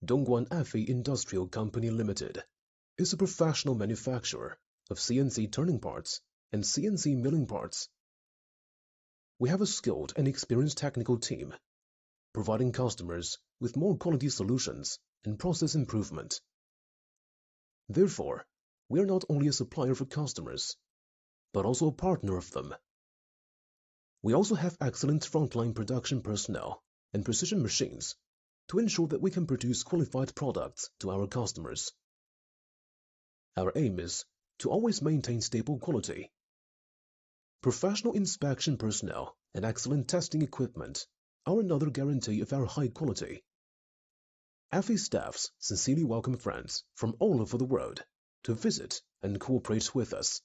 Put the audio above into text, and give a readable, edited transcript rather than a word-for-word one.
Dongguan FE Industrial Company Limited is a professional manufacturer of CNC turning parts and CNC milling parts. We have a skilled and experienced technical team, providing customers with more quality solutions and process improvement. Therefore, we are not only a supplier for customers, but also a partner of them. We also have excellent frontline production personnel and precision machines to ensure that we can produce qualified products to our customers. Our aim is to always maintain stable quality. Professional inspection personnel and excellent testing equipment are another guarantee of our high quality. FE staffs sincerely welcome friends from all over the world to visit and cooperate with us.